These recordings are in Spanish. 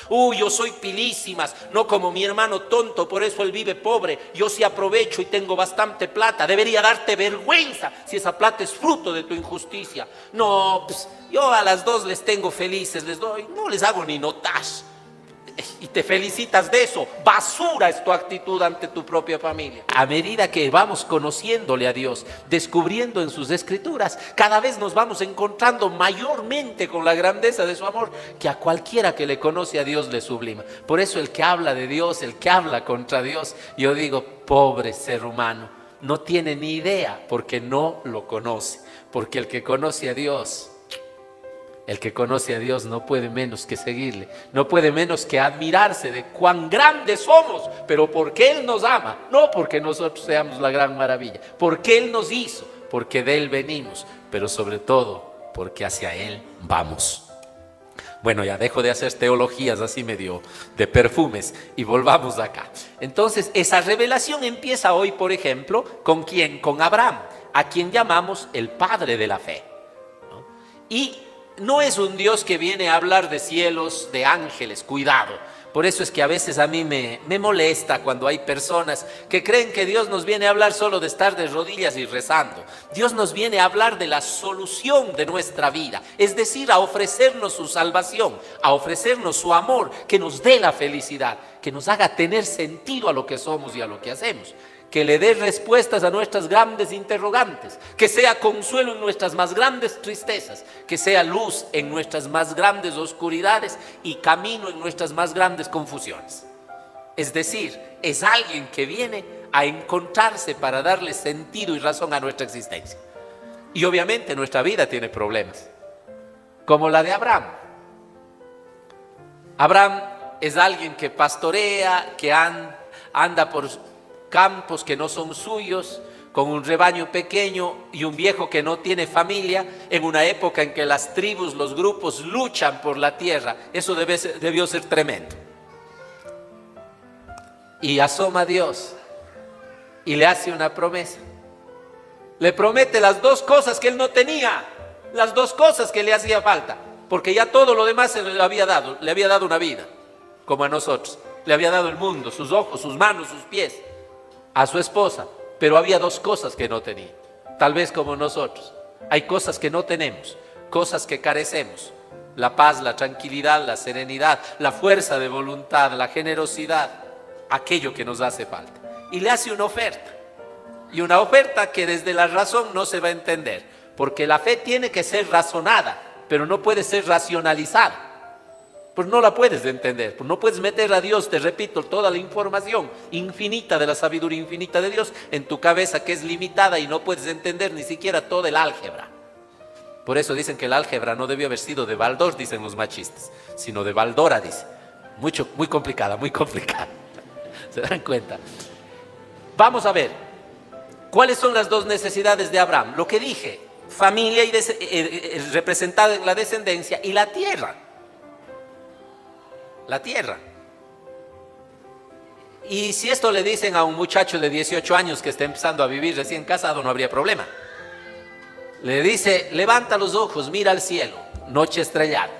Yo soy pilísimas, no como mi hermano tonto, por eso él vive pobre. Yo sí aprovecho y tengo bastante plata. Debería darte vergüenza si esa plata es fruto de tu injusticia. No, pues, yo a las dos les tengo felices, les doy, no les hago ni notas. Y te felicitas de eso. Basura es tu actitud ante tu propia familia. A medida que vamos conociéndole a Dios, descubriendo en sus escrituras, cada vez nos vamos encontrando mayormente con la grandeza de su amor, que a cualquiera que le conoce a Dios le sublima. Por eso el que habla de Dios, el que habla contra Dios, yo digo, pobre ser humano, no tiene ni idea porque no lo conoce. Porque el que conoce a Dios, no puede menos que seguirle, no puede menos que admirarse de cuán grandes somos, pero porque Él nos ama, no porque nosotros seamos la gran maravilla, porque Él nos hizo, porque de Él venimos, pero sobre todo porque hacia Él vamos. Bueno, ya dejo de hacer teologías así medio de perfumes y volvamos acá. Entonces, esa revelación empieza hoy, por ejemplo, ¿con quién? Con Abraham, a quien llamamos el padre de la fe, ¿no? Y no es un Dios que viene a hablar de cielos, de ángeles, cuidado. Por eso es que a veces a mí me molesta cuando hay personas que creen que Dios nos viene a hablar solo de estar de rodillas y rezando. Dios nos viene a hablar de la solución de nuestra vida, es decir, a ofrecernos su salvación, a ofrecernos su amor, que nos dé la felicidad, que nos haga tener sentido a lo que somos y a lo que hacemos, que le dé respuestas a nuestras grandes interrogantes, que sea consuelo en nuestras más grandes tristezas, que sea luz en nuestras más grandes oscuridades y camino en nuestras más grandes confusiones. Es decir, es alguien que viene a encontrarse para darle sentido y razón a nuestra existencia. Y obviamente nuestra vida tiene problemas, como la de Abraham. Abraham es alguien que pastorea, que anda por campos que no son suyos, con un rebaño pequeño y un viejo que no tiene familia, en una época en que las tribus, los grupos luchan por la tierra. Eso debió ser tremendo. Y asoma a Dios y le hace una promesa. Le promete las dos cosas que él no tenía, las dos cosas que le hacía falta, porque ya todo lo demás se le había dado una vida, como a nosotros. Le había dado el mundo, sus ojos, sus manos, sus pies, a su esposa, pero había dos cosas que no tenía. Tal vez como nosotros, hay cosas que no tenemos, cosas que carecemos: la paz, la tranquilidad, la serenidad, la fuerza de voluntad, la generosidad, aquello que nos hace falta. Y le hace una oferta, y una oferta que desde la razón no se va a entender, porque la fe tiene que ser razonada, pero no puede ser racionalizada. Pues no la puedes entender, pues no puedes meter a Dios, te repito, toda la información infinita de la sabiduría infinita de Dios en tu cabeza, que es limitada, y no puedes entender ni siquiera todo el álgebra. Por eso dicen que el álgebra no debió haber sido de Baldor, dicen los machistas, sino de Baldora, dice. Muy complicada, muy complicada. ¿Se dan cuenta? Vamos a ver, ¿cuáles son las dos necesidades de Abraham? Lo que dije, familia representada en la descendencia, y la tierra. La tierra. Y si esto le dicen a un muchacho de 18 años que está empezando a vivir recién casado, no habría problema. Le dice: levanta los ojos, mira al cielo, noche estrellada.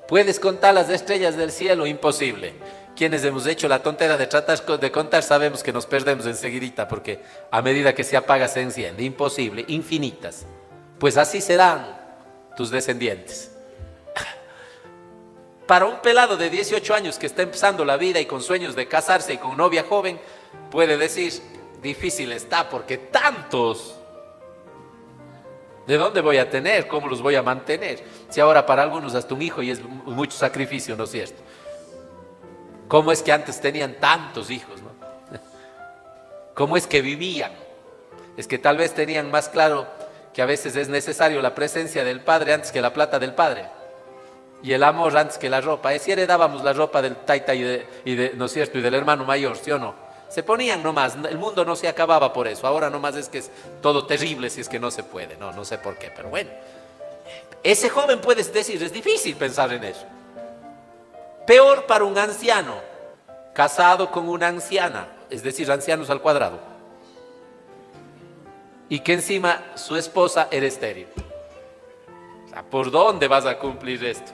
¿Puedes contar las estrellas del cielo? Imposible. Quienes hemos hecho la tontera de tratar de contar sabemos que nos perdemos enseguidita, porque a medida que se apaga se enciende. Imposible, infinitas. Pues así serán tus descendientes. Para un pelado de 18 años que está empezando la vida y con sueños de casarse y con novia joven, puede decir: difícil está, porque tantos, ¿de dónde voy a tener? ¿Cómo los voy a mantener? Si ahora para algunos hasta un hijo y es mucho sacrificio, ¿no es cierto? ¿Cómo es que antes tenían tantos hijos, no? ¿Cómo es que vivían? Es que tal vez tenían más claro que a veces es necesario la presencia del padre antes que la plata del padre, y el amor antes que la ropa. Si heredábamos la ropa del taita ¿no es cierto?, y del hermano mayor, ¿sí o no? Se ponían nomás, el mundo no se acababa por eso. Ahora nomás es que es todo terrible si es que no se puede. No sé por qué, pero bueno. Ese joven puede decir: es difícil pensar en eso. Peor para un anciano casado con una anciana, es decir, ancianos al cuadrado, y que encima su esposa era estéril. O sea, ¿por dónde vas a cumplir esto?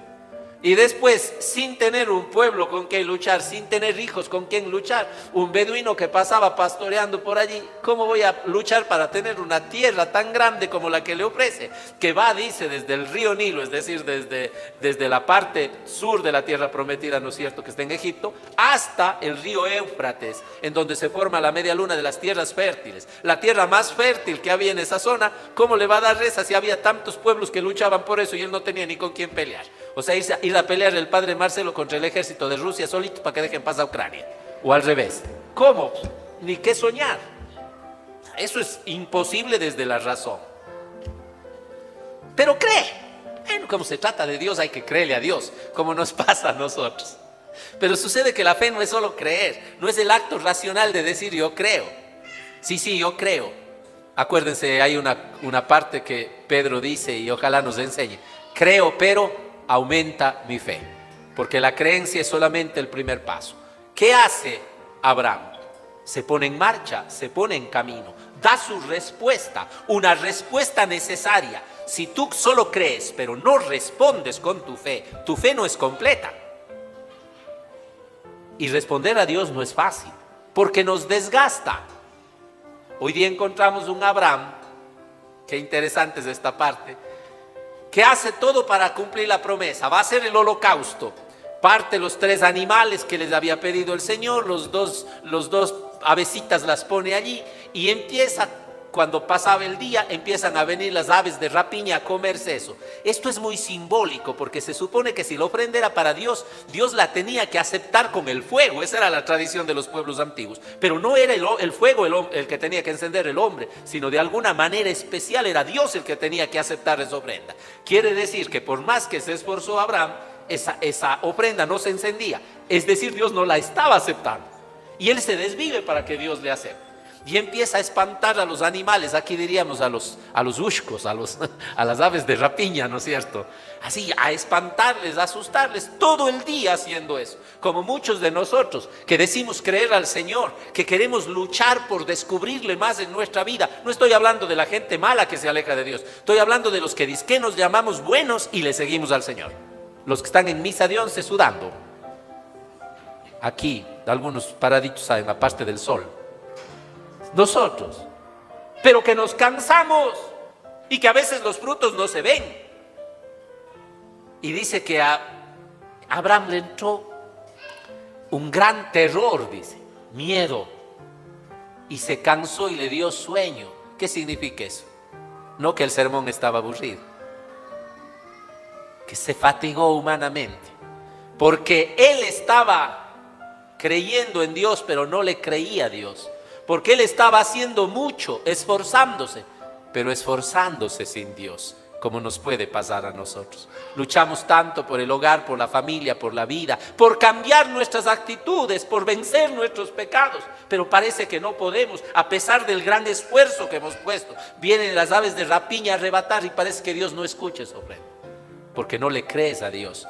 Y después, sin tener un pueblo con quien luchar, sin tener hijos con quien luchar, un beduino que pasaba pastoreando por allí, ¿cómo voy a luchar para tener una tierra tan grande como la que le ofrece? Que va, dice, desde el río Nilo, es decir, desde la parte sur de la tierra prometida, ¿no es cierto?, que está en Egipto, hasta el río Éufrates, en donde se forma la media luna de las tierras fértiles. La tierra más fértil que había en esa zona, ¿cómo le va a dar reza si había tantos pueblos que luchaban por eso y él no tenía ni con quién pelear? O sea, ir a pelear el padre Marcelo contra el ejército de Rusia solito para que dejen paz a Ucrania. O al revés. ¿Cómo? Ni qué soñar. Eso es imposible desde la razón. Pero cree. Bueno, como se trata de Dios, hay que creerle a Dios, como nos pasa a nosotros. Pero sucede que la fe no es solo creer, no es el acto racional de decir yo creo. Sí, yo creo. Acuérdense, hay una parte que Pedro dice y ojalá nos enseñe. Creo, pero aumenta mi fe, porque la creencia es solamente el primer paso. ¿Qué hace Abraham? Se pone en marcha, se pone en camino, da su respuesta, una respuesta necesaria. Si tú solo crees, pero no respondes con tu fe no es completa. Y responder a Dios no es fácil, porque nos desgasta. Hoy día encontramos un Abraham, qué interesante es esta parte, que hace todo para cumplir la promesa. Va a hacer el holocausto, parte los 3 animales que les había pedido el Señor, los dos avecitas las pone allí y empieza, cuando pasaba el día, empiezan a venir las aves de rapiña a comerse eso. Esto es muy simbólico porque se supone que si la ofrenda era para Dios, Dios la tenía que aceptar con el fuego. Esa era la tradición de los pueblos antiguos. Pero no era el fuego el que tenía que encender el hombre, sino de alguna manera especial era Dios el que tenía que aceptar esa ofrenda. Quiere decir que por más que se esforzó Abraham, esa ofrenda no se encendía. Es decir, Dios no la estaba aceptando. Y él se desvive para que Dios le acepte. Y empieza a espantar a los animales, aquí diríamos a los ushcos, a las aves de rapiña, ¿no es cierto? Así, a espantarles, a asustarles, todo el día haciendo eso. Como muchos de nosotros que decimos creer al Señor, que queremos luchar por descubrirle más en nuestra vida. No estoy hablando de la gente mala que se aleja de Dios, estoy hablando de los que dizque nos llamamos buenos y le seguimos al Señor. Los que están en misa de 11 sudando. Aquí, algunos paraditos en la parte del sol. Nosotros, pero que nos cansamos y que a veces los frutos no se ven. Y dice que a Abraham le entró un gran terror, dice, miedo, y se cansó y le dio sueño. ¿Qué significa eso? No que el sermón estaba aburrido, que se fatigó humanamente, porque él estaba creyendo en Dios, pero no le creía a Dios. Porque él estaba haciendo mucho, esforzándose, pero esforzándose sin Dios, como nos puede pasar a nosotros. Luchamos tanto por el hogar, por la familia, por la vida, por cambiar nuestras actitudes, por vencer nuestros pecados, pero parece que no podemos, a pesar del gran esfuerzo que hemos puesto. Vienen las aves de rapiña a arrebatar y parece que Dios no escucha esa ofrenda, porque no le crees a Dios,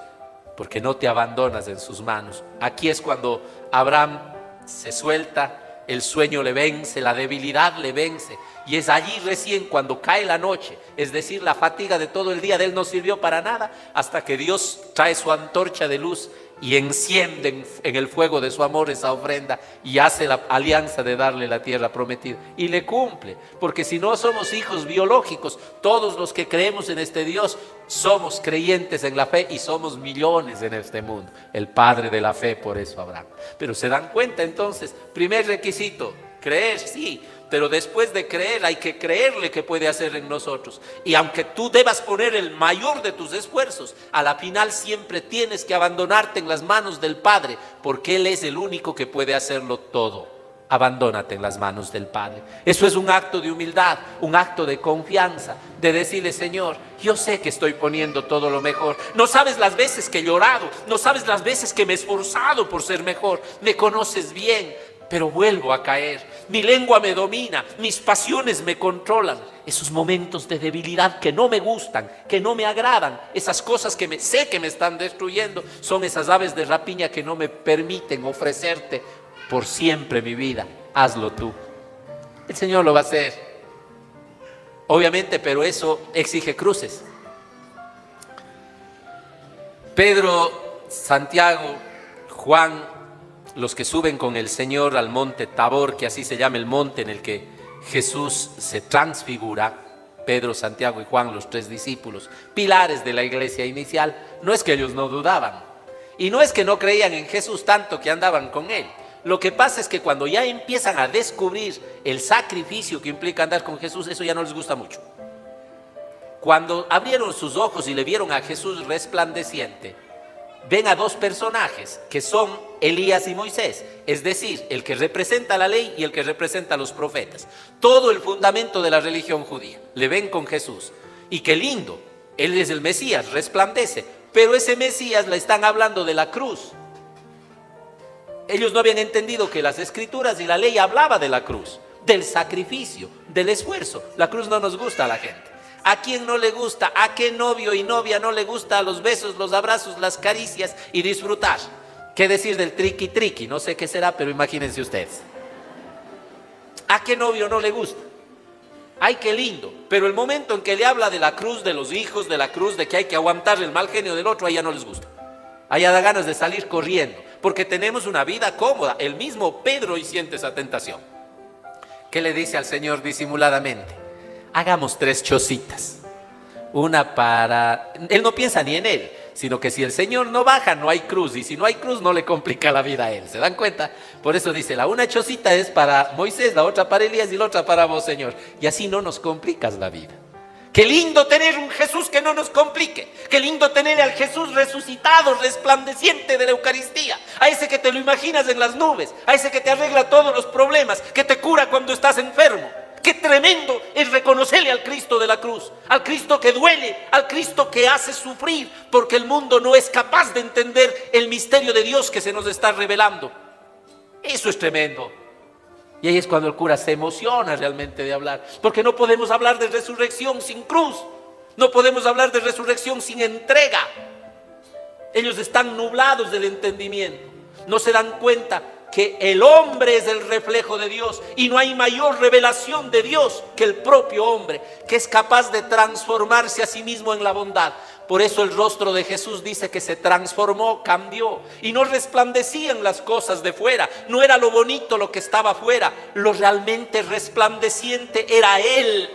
porque no te abandonas en sus manos. Aquí es cuando Abraham se suelta. El sueño le vence, la debilidad le vence. Y es allí recién cuando cae la noche, es decir, la fatiga de todo el día de él no sirvió para nada, hasta que Dios trae su antorcha de luz y enciende en el fuego de su amor esa ofrenda y hace la alianza de darle la tierra prometida. Y le cumple, porque si no somos hijos biológicos, todos los que creemos en este Dios somos creyentes en la fe y somos millones en este mundo. El padre de la fe, por eso Abraham. Pero se dan cuenta entonces, primer requisito, creer, sí, pero después de creer hay que creerle que puede hacer en nosotros. Y aunque tú debas poner el mayor de tus esfuerzos, a la final siempre tienes que abandonarte en las manos del Padre, porque Él es el único que puede hacerlo todo. Abandónate en las manos del Padre. Eso es un acto de humildad, un acto de confianza, de decirle: Señor, yo sé que estoy poniendo todo lo mejor. No sabes las veces que he llorado, no sabes las veces que me he esforzado por ser mejor. Me conoces bien, pero vuelvo a caer. Mi lengua me domina, mis pasiones me controlan. Esos momentos de debilidad que no me gustan, que no me agradan, esas cosas que sé que me están destruyendo, son esas aves de rapiña que no me permiten ofrecerte por siempre mi vida. Hazlo tú. El Señor lo va a hacer, obviamente, pero eso exige cruces. Pedro, Santiago, Juan, los que suben con el Señor al monte Tabor, que así se llama el monte en el que Jesús se transfigura, Pedro, Santiago y Juan, los 3 discípulos, pilares de la iglesia inicial, no es que ellos no dudaban, y no es que no creían en Jesús tanto que andaban con él. Lo que pasa es que cuando ya empiezan a descubrir el sacrificio que implica andar con Jesús, eso ya no les gusta mucho. Cuando abrieron sus ojos y le vieron a Jesús resplandeciente, ven a 2 personajes que son Elías y Moisés, es decir, el que representa la ley y el que representa a los profetas. Todo el fundamento de la religión judía. Le ven con Jesús. Y qué lindo, él es el Mesías, resplandece. Pero ese Mesías le están hablando de la cruz. Ellos no habían entendido que las escrituras y la ley hablaba de la cruz, del sacrificio, del esfuerzo. La cruz no nos gusta a la gente. ¿A quién no le gusta? ¿A qué novio y novia no le gusta los besos, los abrazos, las caricias y disfrutar? ¿Qué decir del triqui triqui? No sé qué será, pero imagínense ustedes. ¿A qué novio no le gusta? Ay, qué lindo. Pero el momento en que le habla de la cruz, de los hijos, de la cruz, de que hay que aguantar el mal genio del otro, a ella no les gusta. A ella da ganas de salir corriendo, porque tenemos una vida cómoda. El mismo Pedro hoy siente esa tentación. ¿Qué le dice al Señor disimuladamente? Hagamos 3 chocitas. Una para... Él no piensa ni en él, sino que si el Señor no baja, no hay cruz. Y si no hay cruz, no le complica la vida a él. ¿Se dan cuenta? Por eso dice, la una chocita es para Moisés, la otra para Elías y la otra para vos, Señor. Y así no nos complicas la vida. Qué lindo tener un Jesús que no nos complique. Qué lindo tener al Jesús resucitado, resplandeciente de la Eucaristía. A ese que te lo imaginas en las nubes. A ese que te arregla todos los problemas, que te cura cuando estás enfermo. Qué tremendo es reconocerle al Cristo de la cruz, al Cristo que duele, al Cristo que hace sufrir, porque el mundo no es capaz de entender el misterio de Dios que se nos está revelando. Eso es tremendo. Y ahí es cuando el cura se emociona realmente de hablar, porque no podemos hablar de resurrección sin cruz, no podemos hablar de resurrección sin entrega. Ellos están nublados del entendimiento, no se dan cuenta que el hombre es el reflejo de Dios y no hay mayor revelación de Dios que el propio hombre, que es capaz de transformarse a sí mismo en la bondad. Por eso el rostro de Jesús dice que se transformó, cambió y no resplandecían las cosas de fuera, no era lo bonito lo que estaba afuera, lo realmente resplandeciente era Él.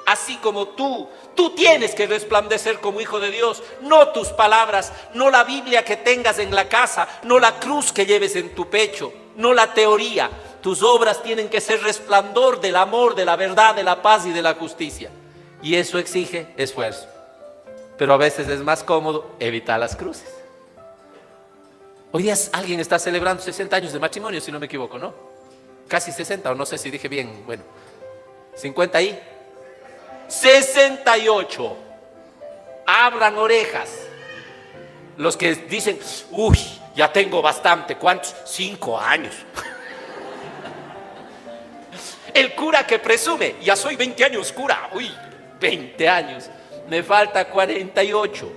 Así como tú tienes que resplandecer como hijo de Dios, no tus palabras, no la Biblia que tengas en la casa, no la cruz que lleves en tu pecho, no la teoría. Tus obras tienen que ser resplandor del amor, de la verdad, de la paz y de la justicia. Y eso exige esfuerzo. Pero a veces es más cómodo evitar las cruces. Hoy día alguien está celebrando 60 años de matrimonio, si no me equivoco, ¿no? Casi 60, o no sé si dije bien, bueno, 50 y 68. Abran orejas. Los que dicen, uy, ya tengo bastante. ¿Cuántos? 5 años. El cura que presume, ya soy 20 años cura. Uy, 20 años. Me falta 48.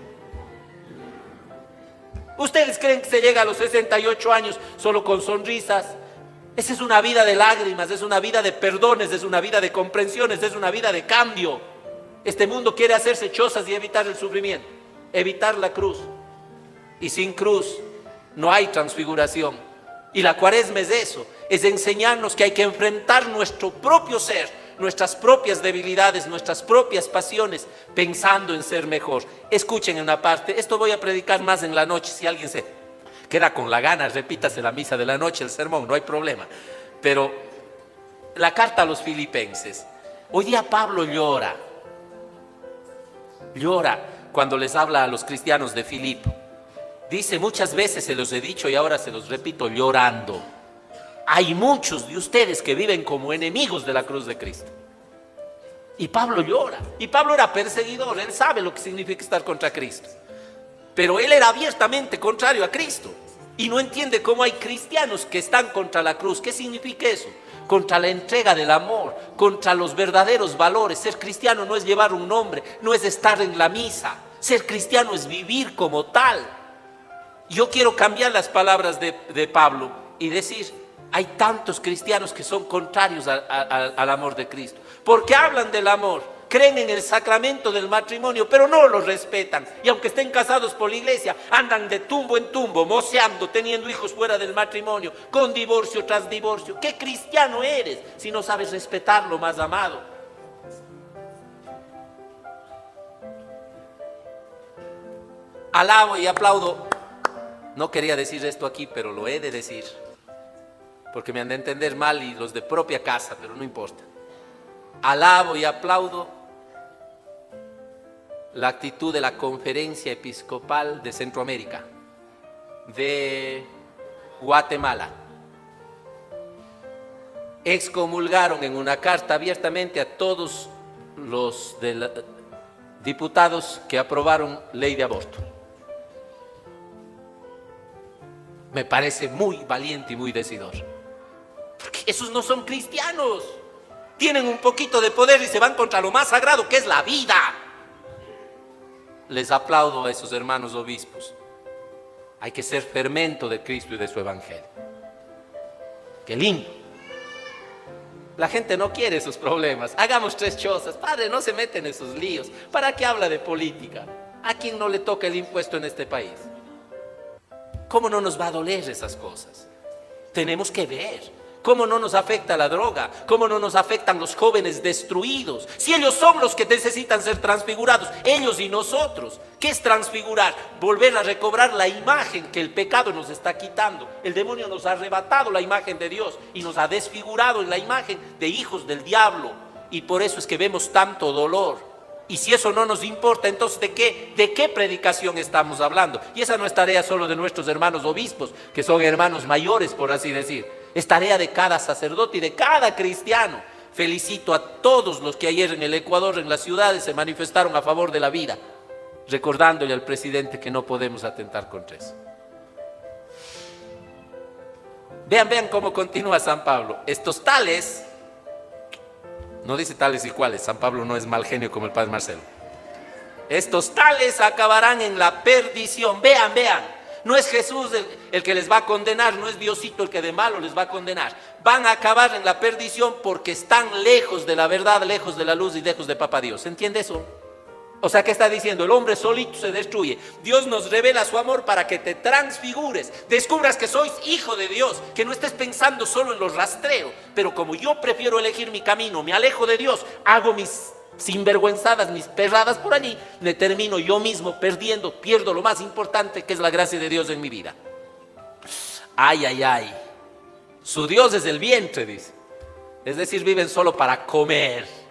¿Ustedes creen que se llega a los 68 años solo con sonrisas? Esa es una vida de lágrimas, es una vida de perdones, es una vida de comprensiones, es una vida de cambio. Este mundo quiere hacerse chozas y evitar el sufrimiento, evitar la cruz. Y sin cruz no hay transfiguración. Y la Cuaresma es eso, es enseñarnos que hay que enfrentar nuestro propio ser, nuestras propias debilidades, nuestras propias pasiones, pensando en ser mejor. Escuchen una parte, esto voy a predicar más en la noche, si alguien se queda con la gana, repítase la misa de la noche, el sermón, no hay problema. Pero la carta a los filipenses, hoy día Pablo llora cuando les habla a los cristianos de Filipo. Dice, muchas veces se los he dicho y ahora se los repito llorando. Hay muchos de ustedes que viven como enemigos de la cruz de Cristo. Y Pablo llora. Y Pablo era perseguidor, él sabe lo que significa estar contra Cristo. Pero él era abiertamente contrario a Cristo. Y no entiende cómo hay cristianos que están contra la cruz. ¿Qué significa eso? Contra la entrega del amor, contra los verdaderos valores. Ser cristiano no es llevar un nombre, no es estar en la misa. Ser cristiano es vivir como tal. Yo quiero cambiar las palabras de Pablo y decir, hay tantos cristianos que son contrarios al amor de Cristo. Porque hablan del amor. creen en el sacramento del matrimonio, pero no lo respetan. Y aunque estén casados por la iglesia, andan de tumbo en tumbo, moceando, teniendo hijos fuera del matrimonio, con divorcio tras divorcio. ¿Qué cristiano eres si no sabes respetarlo, más amado? Alabo y aplaudo. No quería decir esto aquí, pero lo he de decir, porque me han de entender mal y los de propia casa, pero no importa. Alabo y aplaudo la actitud de la Conferencia Episcopal de Centroamérica, de Guatemala. Excomulgaron en una carta abiertamente a todos los diputados que aprobaron ley de aborto. Me parece muy valiente y muy decidor. Porque esos no son cristianos. Tienen un poquito de poder y se van contra lo más sagrado, que es la vida. Les aplaudo a esos hermanos obispos. Hay que ser fermento de Cristo y de su evangelio. Qué lindo. La gente no quiere esos problemas. Hagamos 3 chozas. Padre, no se mete en esos líos. ¿Para qué habla de política? ¿A quién no le toca el impuesto en este país? ¿Cómo no nos va a doler esas cosas? Tenemos que ver. ¿Cómo no nos afecta la droga? ¿Cómo no nos afectan los jóvenes destruidos? Si ellos son los que necesitan ser transfigurados, ellos y nosotros. ¿Qué es transfigurar? Volver a recobrar la imagen que el pecado nos está quitando. El demonio nos ha arrebatado la imagen de Dios y nos ha desfigurado en la imagen de hijos del diablo. Y por eso es que vemos tanto dolor. Y si eso no nos importa, entonces ¿de qué predicación estamos hablando? Y esa no es tarea solo de nuestros hermanos obispos, que son hermanos mayores, por así decir. Es tarea de cada sacerdote y de cada cristiano. Felicito a todos los que ayer en el Ecuador, en las ciudades, se manifestaron a favor de la vida, recordándole al presidente que no podemos atentar contra eso. Vean cómo continúa San Pablo. Estos tales... No dice tales y cuales, San Pablo no es mal genio como el padre Marcelo. Estos tales acabarán en la perdición. Vean, no es Jesús el que les va a condenar, no es Diosito el que de malo les va a condenar. Van a acabar en la perdición porque están lejos de la verdad, lejos de la luz y lejos de Papá Dios. ¿Se entiende eso? O sea, ¿qué está diciendo? El hombre solito se destruye. Dios nos revela su amor para que te transfigures, descubras que sois hijo de Dios, que no estés pensando solo en los rastreos. Pero como yo prefiero elegir mi camino, me alejo de Dios, hago mis sinvergüenzadas, mis perradas por allí, me termino yo mismo perdiendo, pierdo lo más importante, que es la gracia de Dios en mi vida. Ay. Su Dios es el vientre, dice. Es decir, viven solo para comer.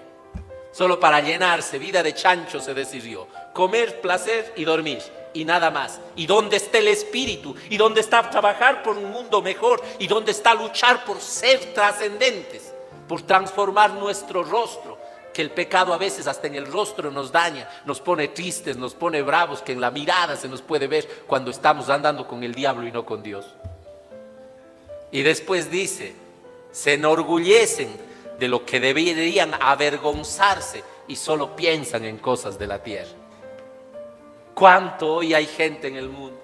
Solo para llenarse, vida de chancho se decidió. Comer, placer y dormir, y nada más. ¿Y dónde está el espíritu? ¿Y dónde está trabajar por un mundo mejor? ¿Y dónde está luchar por ser trascendentes? Por transformar nuestro rostro, que el pecado a veces hasta en el rostro nos daña, nos pone tristes, nos pone bravos, que en la mirada se nos puede ver cuando estamos andando con el diablo y no con Dios. Y después dice, se enorgullecen de lo que deberían avergonzarse y solo piensan en cosas de la tierra. ¿Cuánto hoy hay gente en el mundo?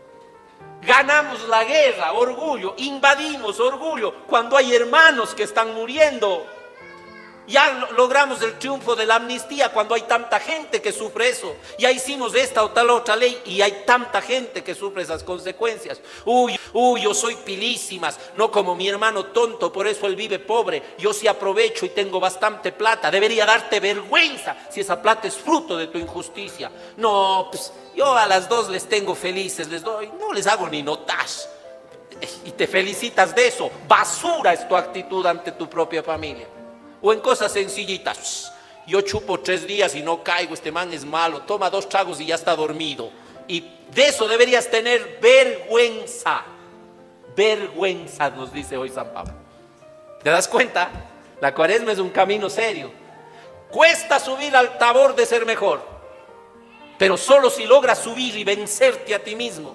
Ganamos la guerra, orgullo, invadimos, orgullo, cuando hay hermanos que están muriendo. Ya logramos el triunfo de la amnistía cuando hay tanta gente que sufre eso. Ya hicimos esta o tal otra ley y hay tanta gente que sufre esas consecuencias. Uy, yo soy pilísimas, no como mi hermano tonto, por eso él vive pobre. Yo sí aprovecho y tengo bastante plata. Debería darte vergüenza si esa plata es fruto de tu injusticia. No, pues yo a las 2 les tengo felices, les doy, no les hago ni notas. Y te felicitas de eso. Basura es tu actitud ante tu propia familia. O en cosas sencillitas. Yo chupo 3 días y no caigo, este man es malo, toma 2 tragos y ya está dormido. Y de eso deberías tener vergüenza. Vergüenza, nos dice hoy San Pablo. ¿Te das cuenta? La cuaresma es un camino serio. Cuesta subir al tabor de ser mejor, pero solo si logras subir y vencerte a ti mismo,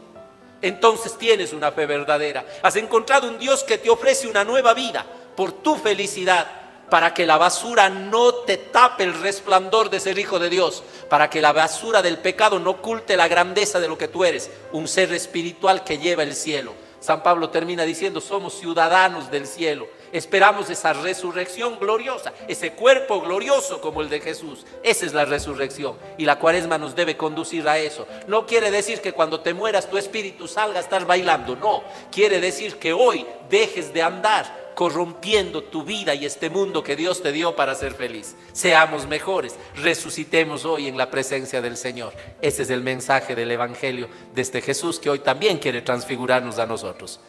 entonces tienes una fe verdadera. Has encontrado un Dios que te ofrece una nueva vida por tu felicidad, para que la basura no te tape el resplandor de ser hijo de Dios, para que la basura del pecado no oculte la grandeza de lo que tú eres, un ser espiritual que lleva el cielo. San Pablo termina diciendo, somos ciudadanos del cielo. Esperamos esa resurrección gloriosa, ese cuerpo glorioso como el de Jesús. Esa es la resurrección y la Cuaresma nos debe conducir a eso. No quiere decir que cuando te mueras tu espíritu salga a estar bailando, no. Quiere decir que hoy dejes de andar corrompiendo tu vida y este mundo que Dios te dio para ser feliz. Seamos mejores, resucitemos hoy en la presencia del Señor. Ese es el mensaje del Evangelio de este Jesús que hoy también quiere transfigurarnos a nosotros.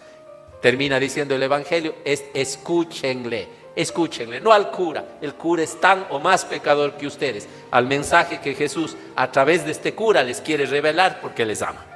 Termina diciendo el Evangelio, escúchenle, no al cura. El cura es tan o más pecador que ustedes. Al mensaje que Jesús a través de este cura les quiere revelar porque les ama.